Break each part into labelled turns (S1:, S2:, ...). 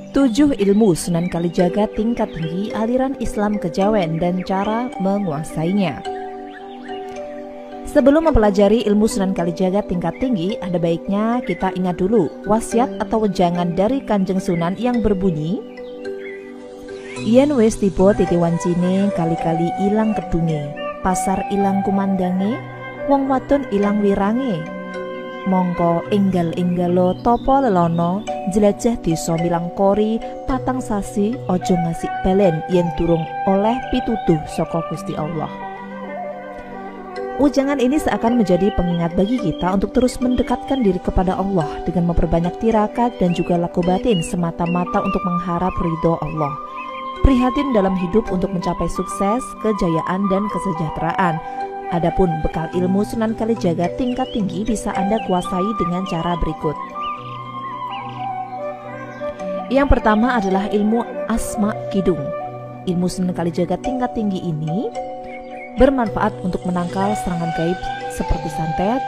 S1: Tujuh ilmu Sunan Kalijaga tingkat tinggi, aliran Islam kejawen dan cara menguasainya. Sebelum mempelajari ilmu Sunan Kalijaga tingkat tinggi, ada baiknya kita ingat dulu wasiat atau wejangan dari Kanjeng Sunan yang berbunyi, yen wis tiba titi wancine, kali-kali ilang kedunge, pasar ilang kumandange, wong wadon ilang wirange, mongko enggal-enggalo topo lelono, jelajah desa milangkori, patang sasi ojo ngasih balen yen durung oleh pitutuh saka Gusti Allah. Ujangan ini seakan menjadi pengingat bagi kita untuk terus mendekatkan diri kepada Allah dengan memperbanyak tirakat dan juga laku batin semata-mata untuk mengharap ridho Allah. Prihatin dalam hidup untuk mencapai sukses, kejayaan, dan kesejahteraan. Adapun bekal ilmu Sunan Kalijaga tingkat tinggi bisa Anda kuasai dengan cara berikut. Yang pertama adalah ilmu Asma Kidung. Ilmu Sunan Kalijaga tingkat tinggi ini bermanfaat untuk menangkal serangan gaib seperti santet,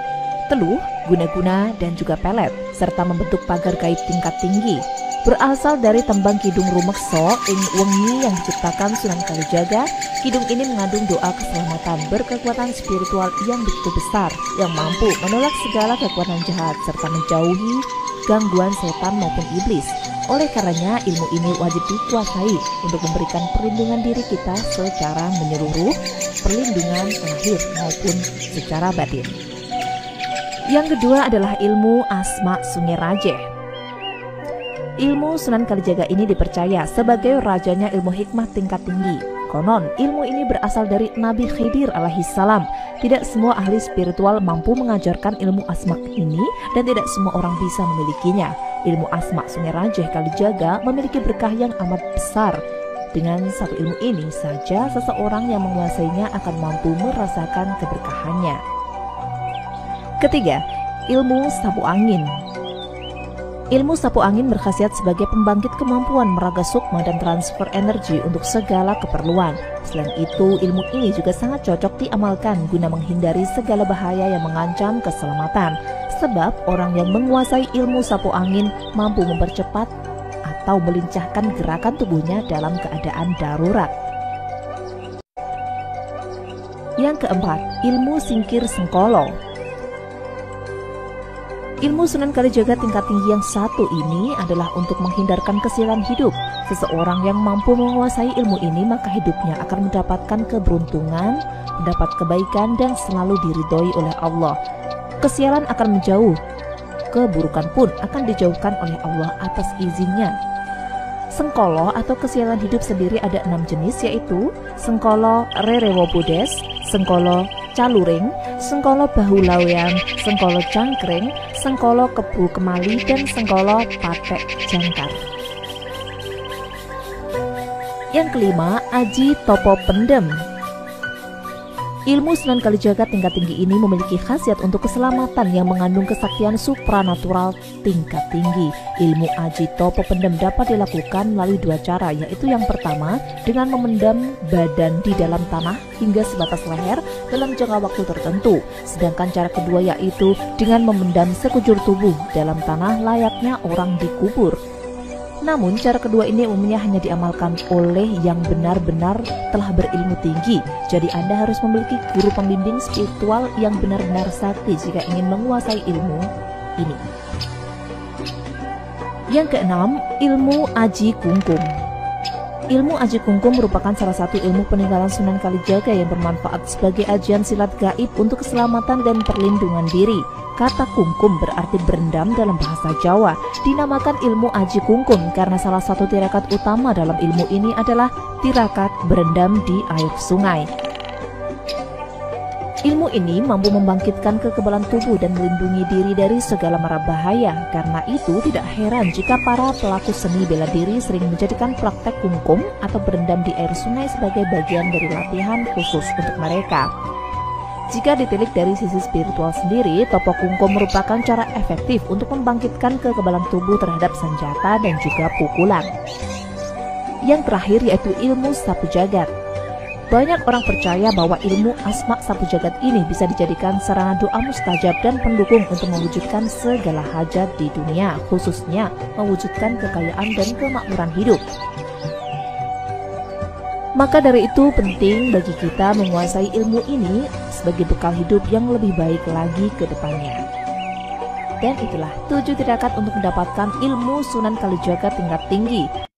S1: teluh, guna-guna, dan juga pelet, serta membentuk pagar gaib tingkat tinggi. Berasal dari tembang Kidung Rumekso ing wengi yang diciptakan Sunan Kalijaga, kidung ini mengandung doa keselamatan berkekuatan spiritual yang begitu besar, yang mampu menolak segala kekuatan jahat serta menjauhi gangguan setan maupun iblis. Oleh karenanya ilmu ini wajib dikuasai untuk memberikan perlindungan diri kita secara menyeluruh, perlindungan lahir maupun secara batin. Yang kedua adalah ilmu Asma Sungai Rajeh. Ilmu Sunan Kalijaga ini dipercaya sebagai rajanya ilmu hikmah tingkat tinggi. Konon, ilmu ini berasal dari Nabi Khidir alaihissalam. Tidak semua ahli spiritual mampu mengajarkan ilmu asma ini dan tidak semua orang bisa memilikinya. Ilmu asma Sungai Rajeh Kalijaga memiliki berkah yang amat besar. Dengan satu ilmu ini saja, seseorang yang menguasainya akan mampu merasakan keberkahannya. Ketiga, ilmu sapu angin. Ilmu sapu angin berkhasiat sebagai pembangkit kemampuan meraga sukma dan transfer energi untuk segala keperluan. Selain itu, ilmu ini juga sangat cocok diamalkan guna menghindari segala bahaya yang mengancam keselamatan. Sebab orang yang menguasai ilmu sapu angin mampu mempercepat atau melincahkan gerakan tubuhnya dalam keadaan darurat. Yang keempat, ilmu singkir sengkolo. Ilmu Sunan Kalijaga tingkat tinggi yang satu ini adalah untuk menghindarkan kesialan hidup. Seseorang yang mampu menguasai ilmu ini maka hidupnya akan mendapatkan keberuntungan, mendapat kebaikan dan selalu diridhoi oleh Allah. Kesialan akan menjauh, keburukan pun akan dijauhkan oleh Allah atas izinnya. Sengkolo atau kesialan hidup sendiri ada 6 jenis, yaitu sengkolo rerewo bodes, sengkolo caluring, sengkolo bahulawean, sengkolo cangkring, sengkolo kebu kemali, dan sengkolo patek jangkar. Yang kelima, aji topo pendem. Ilmu Sunan Kalijaga tingkat tinggi ini memiliki khasiat untuk keselamatan yang mengandung kesaktian supranatural tingkat tinggi. Ilmu aji topo pendem dapat dilakukan melalui 2 cara, yaitu yang pertama dengan memendam badan di dalam tanah hingga sebatas leher dalam jangka waktu tertentu. Sedangkan cara kedua yaitu dengan memendam sekujur tubuh dalam tanah layaknya orang dikubur. Namun cara kedua ini umumnya hanya diamalkan oleh yang benar-benar telah berilmu tinggi. Jadi Anda harus memiliki guru pembimbing spiritual yang benar-benar sakti jika ingin menguasai ilmu ini. Yang keenam, ilmu aji kungkum. Ilmu aji kungkum merupakan salah satu ilmu peninggalan Sunan Kalijaga yang bermanfaat sebagai ajian silat gaib untuk keselamatan dan perlindungan diri. Kata kungkum berarti berendam dalam bahasa Jawa. Dinamakan ilmu aji kungkum karena salah satu tirakat utama dalam ilmu ini adalah tirakat berendam di air sungai. Ilmu ini mampu membangkitkan kekebalan tubuh dan melindungi diri dari segala mara bahaya. Karena itu tidak heran jika para pelaku seni bela diri sering menjadikan praktek kungkum atau berendam di air sungai sebagai bagian dari latihan khusus untuk mereka. Jika ditilik dari sisi spiritual sendiri, topo kungkum merupakan cara efektif untuk membangkitkan kekebalan tubuh terhadap senjata dan juga pukulan. Yang terakhir yaitu ilmu sapu jagat. Banyak orang percaya bahwa ilmu asma sapu jagat ini bisa dijadikan sarana doa mustajab dan pendukung untuk mewujudkan segala hajat di dunia, khususnya mewujudkan kekayaan dan kemakmuran hidup. Maka dari itu penting bagi kita menguasai ilmu ini sebagai bekal hidup yang lebih baik lagi ke depannya. Dan itulah 7 tirakat untuk mendapatkan ilmu Sunan Kalijaga tingkat tinggi.